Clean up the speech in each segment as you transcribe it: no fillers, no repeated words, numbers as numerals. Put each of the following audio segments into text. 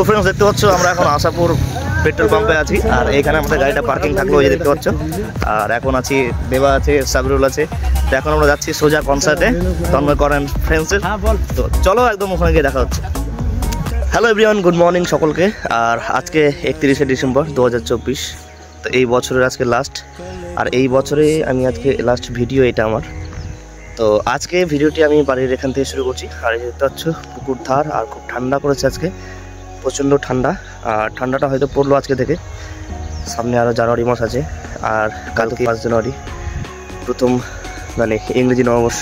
Friends দেখতে পাচ্ছ আমরা এখন আশাপুর পেট্রোল পাম্পে আছি আর এখানে আমাদের গাড়িটা পার্কিং থাকলো ওই যে দেখতে পাচ্ছ। আর এখন আছি দেবা আছে, সাবরুল আছে। তো এখন আমরা যাচ্ছি সোজা কনসার্টে তন্ময় করেন ফ্রেন্ডসের। তো চলো একদম ওখানে গিয়ে দেখা হচ্ছে। হ্যালো এভরিওয়ান, গুড মর্নিং সকলকে। আর আজকে 31শে ডিসেম্বর 2024। তো এই বছরের আজকে লাস্ট, আর এই বছরে আমি আজকে লাস্ট ভিডিও এটা আমার। তো আজকে ভিডিওটি আমি বাড়ির এখান থেকে শুরু করছি। আর এই দেখতে পাচ্ছ পুকুর ধার, আর খুব ঠান্ডা করেছে আজকে, প্রচণ্ড ঠান্ডা। আর ঠান্ডাটা হয়তো পড়লো আজকে থেকে, সামনে আরও জানুয়ারি মাস আছে। আর কালকে 5 জানুয়ারি প্রথম মানে ইংরেজি নববর্ষ।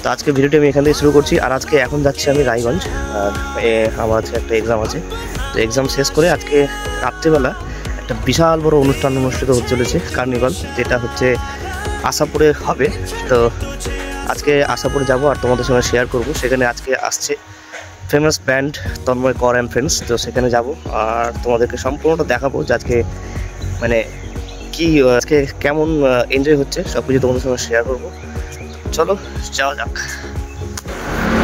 তো আজকে ভিডিওটি আমি এখান থেকে শুরু করছি। আর আজকে এখন যাচ্ছি আমি রায়গঞ্জ, আর আমার আজকে একটা এক্সাম আছে। তো এক্সাম শেষ করে আজকে রাত্রিবেলা একটা বিশাল বড় অনুষ্ঠান অনুষ্ঠিত হতে চলেছে, কার্নিভাল, যেটা হচ্ছে আশাপুরে হবে। তো আজকে আশাপুরে যাব আর তোমাদের সঙ্গে শেয়ার করব। সেখানে আজকে আসছে ফেমাস ব্যান্ড তন্ময় কর অ্যান্ড ফ্রেন্ডস। তো সেখানে যাব আর তোমাদেরকে সম্পূর্ণটা দেখাবো যে আজকে মানে কি আজকে কেমন এনজয় হচ্ছে, সব কিছু তোমাদের সঙ্গে শেয়ার করবো। চলো যাওয়া যাক।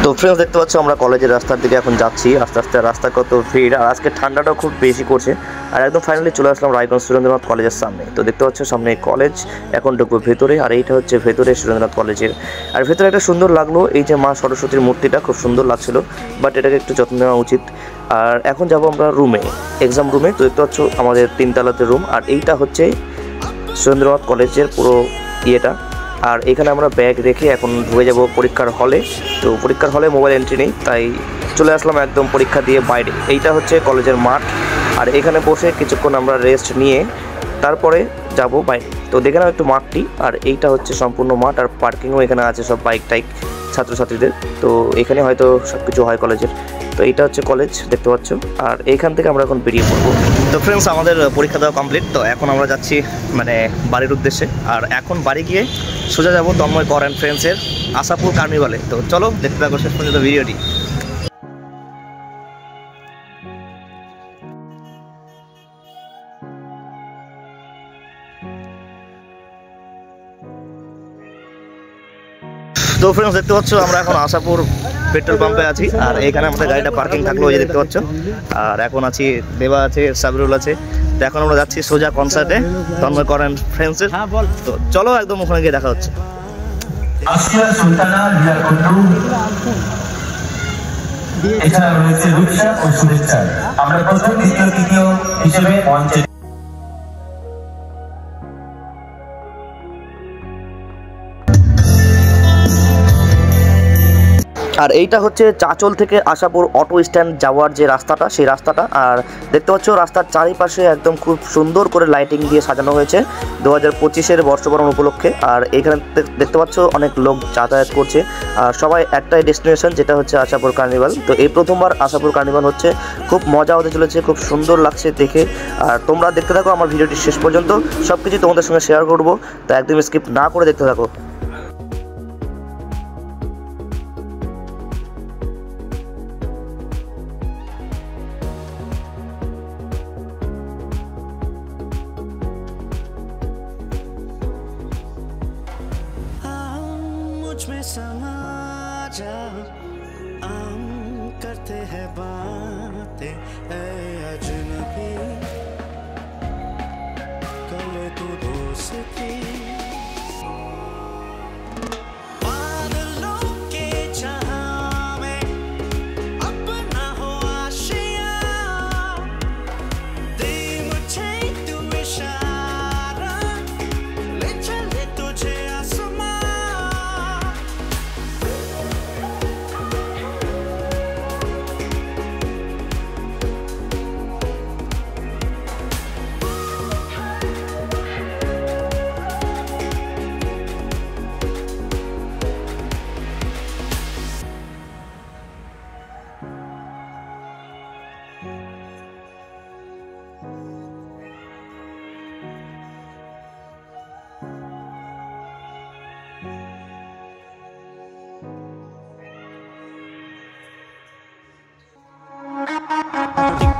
তো ফ্রেন্ডস দেখতে পাচ্ছ আমরা কলেজের রাস্তার দিকে এখন যাচ্ছি। আস্তে আস্তে রাস্তা কত ভিড়, আর আজকে ঠান্ডাটাও খুব বেশি করছে। আর একদম ফাইনালি চলে আসলাম রায়গঞ্জ সুরেন্দ্রনাথ কলেজের সামনে। তো দেখতে পাচ্ছ সামনে কলেজ, এখন ঢুকবো ভেতরে। আর এইটা হচ্ছে ভেতরে সুরেন্দ্রনাথ কলেজের। আর ভেতরে একটা সুন্দর লাগলো, এই যে মা সরস্বতীর মূর্তিটা খুব সুন্দর লাগছিল, বাট এটাকে একটু যত্ন নেওয়া উচিত। আর এখন যাব আমরা রুমে, এক্সাম রুমে। তো দেখতে পাচ্ছ আমাদের 3 তলাতে রুম, আর এইটা হচ্ছে সুরেন্দ্রনাথ কলেজের পুরো ইয়েটা। আর এখানে আমরা ব্যাগ রেখে এখন ঢুকে যাব পরীক্ষার হলে। তো পরীক্ষার হলে মোবাইল এন্ট্রি নেই, তাই চলে আসলাম একদম পরীক্ষা দিয়ে বাইরে। এইটা হচ্ছে কলেজের মাঠ, আর এখানে বসে কিছুক্ষণ আমরা রেস্ট নিয়ে তারপরে যাব বাইরে। তো দেখে নাও একটু মাঠটি। আর এইটা হচ্ছে সম্পূর্ণ মাঠ, আর পার্কিংও এখানে আছে সব বাইক টাইক ছাত্রছাত্রীদের। তো এখানে হয়তো সব কিছু হয় কলেজের। তো এইটা হচ্ছে কলেজ দেখতে পাচ্ছ, আর এইখান থেকে আমরা এখন বেরিয়ে পড়বো। তো ফ্রেন্ডস আমাদের পরীক্ষা দেওয়া কমপ্লিট। তো এখন আমরা যাচ্ছি মানে বাড়ির উদ্দেশ্যে। আর এখন বাড়ি গিয়ে সোজা যাবো তন্ময় কর অ্যান্ড ফ্রেন্ডসের আশাপুর কার্নিভালে। তো চলো দেখতে থাকো শেষ পর্যন্ত ভিডিওটি। তো ফ্রেন্ডস দেখতে পাচ্ছ আমরা এখন আশাপুর পেট্রোল পাম্পে আছি, আর এখানে আমাদের গাড়িটা পার্কিং থাকলো ওই যে দেখতে পাচ্ছ। আর এখন আছি দেবা আছে, সাবরুল আছে। তো এখন আমরা যাচ্ছি সোজা কনসার্টে তন্ময় কর অ্যান্ড ফ্রেন্ডসের। তো চলো একদম ওখানে গিয়ে দেখা হচ্ছে। এছাড়া রয়েছে রূপসা ও শুভেচ্ছা। আমরা প্রথম, দ্বিতীয়, তৃতীয় হিসেবে মঞ্চে। আর এইটা হচ্ছে চাচল থেকে আশাপুর অটো স্ট্যান্ড যাওয়ার যে রাস্তাটা, সেই রাস্তাটা। আর দেখতে পাচ্ছ রাস্তার চারিপাশে একদম খুব সুন্দর করে লাইটিং দিয়ে সাজানো হয়েছে 2025-এর বর্ষবরণ উপলক্ষে। আর এখানে দেখতে পাচ্ছ অনেক লোক যাতায়াত করছে, আর সবাই একটাই ডেস্টিনেশন, যেটা হচ্ছে আশাপুর কার্নিভাল। তো এই প্রথমবার আশাপুর কার্নিভাল হচ্ছে, খুব মজা হতে চলেছে, খুব সুন্দর লাগছে দেখে। আর তোমরা দেখতে থাকো আমার ভিডিওটি শেষ পর্যন্ত, সব কিছু তোমাদের সঙ্গে শেয়ার করবো। তো একদম স্কিপ না করে দেখতে থাকো। में समा जा, हम करते हैं बातें ऐ अजनबी, कल तू दोस्ती। बादलों के जहां में अपना हो आशिया, दे मुझे तू इशारा, ले चले तुझे आसमां।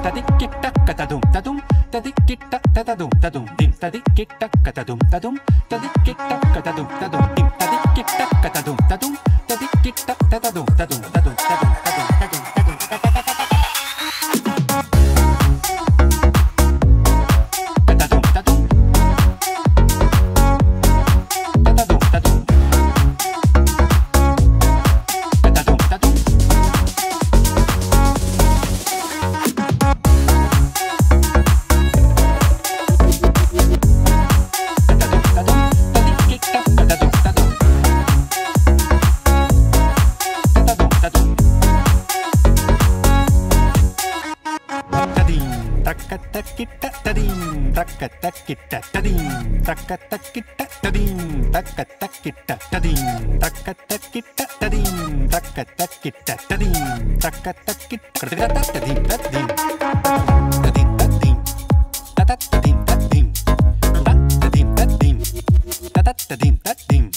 tadik tik tak katadum tadum tadik tik tak tatadum tadum dim tadik tik tak katadum tadum tadik tik tak katadum tadum dim tadik tik tak katadum tadum tadik tik tak tatadum tadum tadum tadum tadum tadum tadum taka takita tadim, taka takita tadim, taka takita tadim, taka takita tadim, taka takita tadim, taka takita tadim, tadim, tadim, tadim, tadim, tadim, tadim, tadim, tadim, tadim, tadim, tadim, tadim, tadim.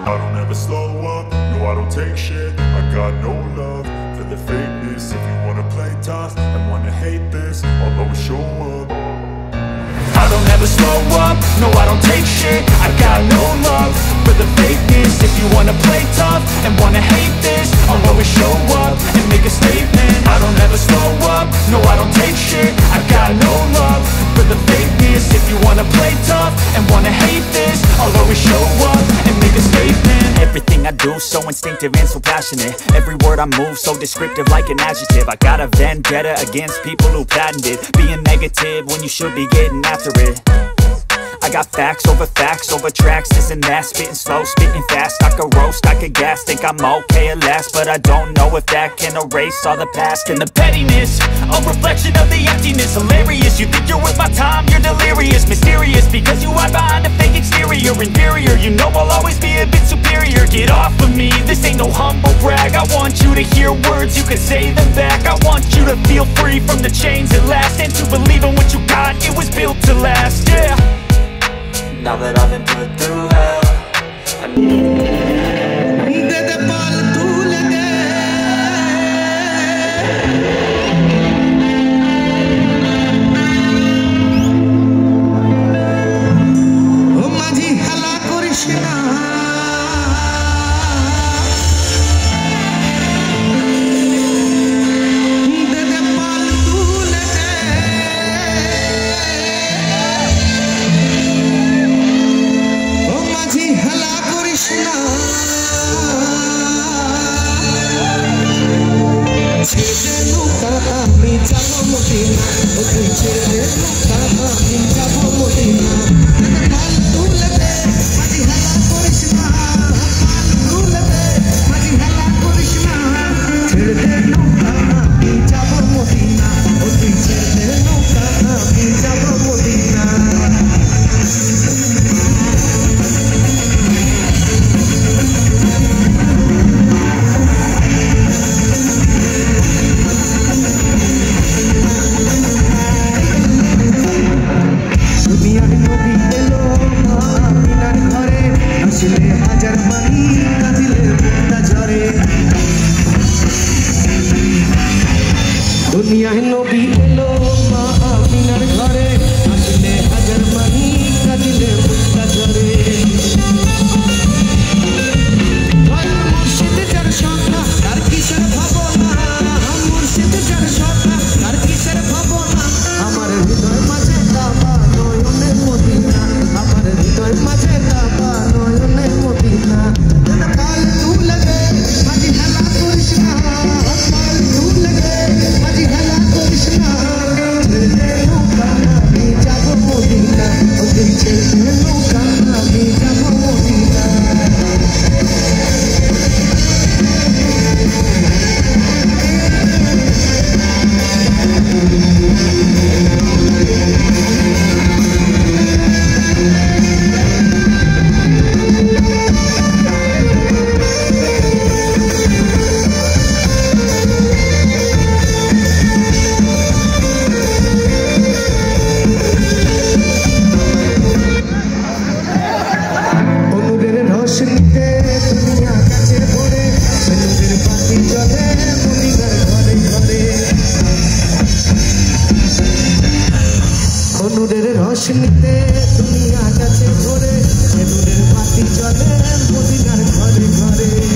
I don't ever slow up, no I don't take shit. I got no love for the fakeness. If you wanna play tough and wanna hate this, I'll always show up. I don't ever slow up, no I don't take shit. I got no love for the fakeness. If you wanna play tough and wanna hate this, I'll always show up and make a statement. I don't ever slow up, no I don't take shit. I got no love for the fakeness. If you wanna play tough and wanna hate this, I'll always show up and make a statement. Everything I do so instinctive and so passionate. Every word I move so descriptive like an adjective. I got a vendetta against people who patented being negative when you should be getting after it. I got facts over tracks, this and that. Spitting slow, spitting fast. I could roast, I could gas. Think I'm okay at last, but I don't know if that can erase all the past. And the pettiness, a reflection of the emptiness. Hilarious, you think you're worth my time, you're delirious. Mysterious, because you hide behind a fake exterior. Inferior, you know I'll always be a bit superior. Get off of me, this ain't no humble brag. I want you to hear words, you can say them back. I want you to feel free from the chains at last, and to believe in what you got, it was built to last, yeah. Now that I've been put through hell, I রোশনীতে দুনিয়া কাছে ঘোরে, সেলুনের বাতি জ্বলে মদিনার ঘরে ঘরে।